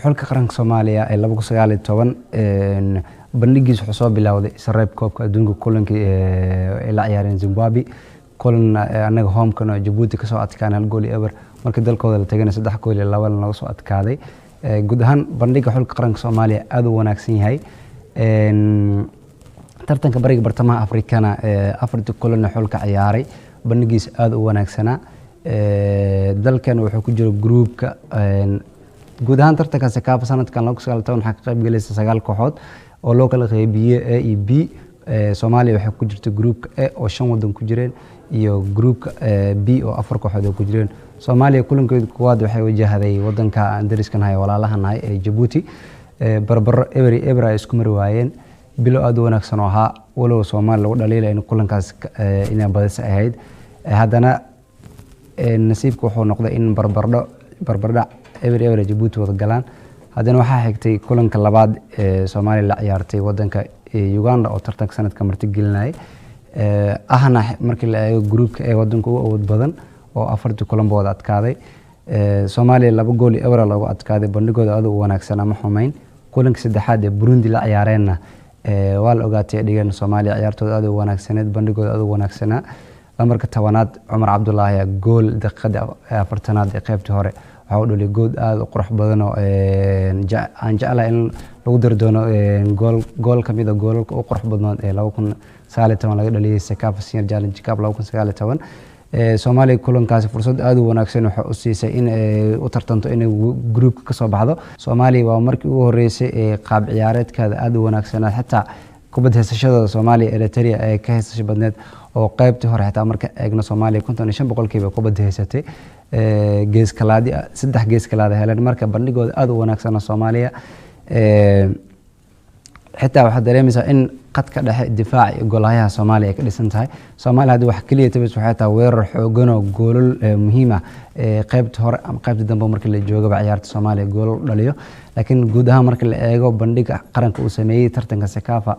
xulka qaranka Soomaaliya ee 2019 bandhigiisa wuxuu soo bilowday sareeb koobka adduunka kulankii la ciyaareen Zimbabwe kulan anaga homekana Djibouti ka soo adkaanay hal gool iyo eber markii dalkooda la tagay 3 gool iyo 2 laga soo adkaaday guud ahaan bandhiga xulka qaranka Soomaaliya aad u wanaagsan yahay tartanka bariga bartamaha Afrikana afartii kulan xulka ciyaaray bandhigiisa aad u wanaagsanaa dalkan wuxuu ku jiro groupka guud ahaan tartanka Sekafa sanadkan 2019 waxa ka qayb galaysa 9 kooxood oo loo kala qaybiyay A iyo B Soomaaliya waxa ku jirta groupka A oo 5 wadan ku jireen iyo groupka B oo 4 kooxood ku jireen Soomaaliya kulankeedu koowaad waxay wajahday wadanka Andariiskan hay walaalahan ee Djibouti barbar eber isku mar waayeen bilo aad wanaagsan oo ahaa walow Soomaaliya lagu dhaliilay in kulankaas inay badis ahayd haddana nasiibku wuxuu noqday in barbardhac eber Djibouti wada galaan haddana waxa xigtay kulanka labaad Soomaaliya la ciyaartay wadanka Uganda oo tartanka sanadka marti gelinay ahna markii la eego groupka ee wadanka ugu awood badan oo afartii kulan wada adkaaday Soomaaliya 2 gool iyo eber lagu adkaaday bandhigooda aad u wanaagsan ama xumeyn kulanka saddexaad ee Burundi la ciyaareenna waa la ogaatay dhigan Soomaaliya ciyaartooda aad u wanaagsaneed bandhigooda aad u wanaagsanaa marka tawanaad Umar Cabdullaahi gool daqiiqada 40aad ee qaybtii hore waxa uu dhaliyay good aad u qurux badan oo aan jeclahay in lagu dar doono gool kamid ah goolalka ugu qurux badnaan ee 2019 laga dhaliyay Sekafa Senior Challenge Cup 2019 Soomaaliya kulankaas fursad aad u wanaagsan waxa uu siisay in u tartanto in groupka ka soo baxdo Soomaaliya waa markii ugu horeysay ee qaab ciyaareedkeeda aad u wanaagsanaa xitaa kubad heesashada Soomaaliya Eritrea ee ka heesasho badneed oo qaybtii hore xitaa marka eegna Soomaaliya 55% kubad heesatay gees kalaadi 3 gees kalaadi heleen marka bandhigooda aad u wanaagsan Soomaaliya xitaa waxa dareemaysaa in qadka dhexe difaac iyo goolahayaha Soomaaliya ka dhisan tahay Soomaaliya hadii wax kaliya tabis waxay tahay weerar xoogan oo goolal muhiim ah qaybta hore ama qaybta dambe markii la joogo ciyaarta Soomaaliya gool dhaliyo laakiin guud ahaan markii la eego bandhiga qaranka uu sameeyay tartanka Sekafa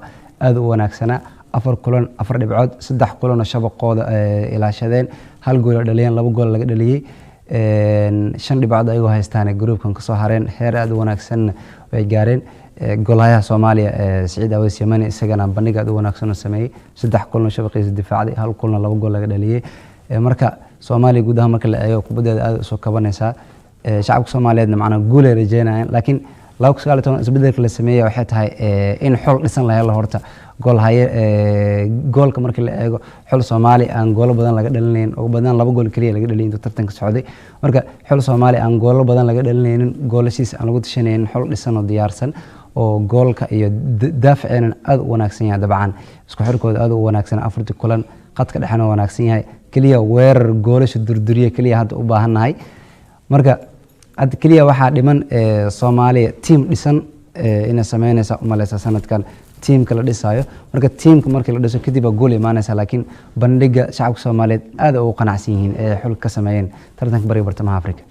aad u wanaagsanaa 4 kulan 4 dhibcood 3 kulan oo shabaqooda ilaashadeen hal gool dhaliyeen 2 gool laga dhaliyay 5 dhibcood ayagoo haystaan groupkan ka soo hareen heer aad u wanaagsan way gaareen goolahayaha Soomaaliya Saciid Aweys Yamani isagana bandhiga aad u wanaagsan sameeyay 3 kulan shabaqiisa difaacday hal kulan 2 gool laga dhaliyay marka Soomaaliya guud ahaan marka la eego kubadeeda aad soo kabanaysa shacabka Soomaaliyeedna macna guul ay rajeynayaan laakiin 2019 isbedelka la sameeyay waxay tahay in xul dhisan la helo horta goolka markii la eego xul Soomaaliya aan gool badan laga dhalinayn oo badan 2 gool kaliya laga dhaliyay inta tartanka socday marka xul Soomaaliya aan gool badan laga dhalinaynin goolashiis aan lagu tashanaynin xul dhisan oo diyaarsan oo goolka iyo daaficina aad u wanaagsan yahay dabcan isku xirkooda aad u wanaagsan afartii kulan qadka dhexna wanaagsan yahay kaliya weerar goolasha durduriye kaliya hadda u baahanahay marka ad kaliya waxa dhiman Soomaaliya team dhisan ina sameynaysa umaleysa sanadkan teamka la dhisayo marka teamka markii la dhiso kadib gool imaanaysa laakiin bandhiga shacabka Soomaaliyeed aad u qanacsan yihiin xul ka sameeyeen tartanka bariga bartamaha Afrika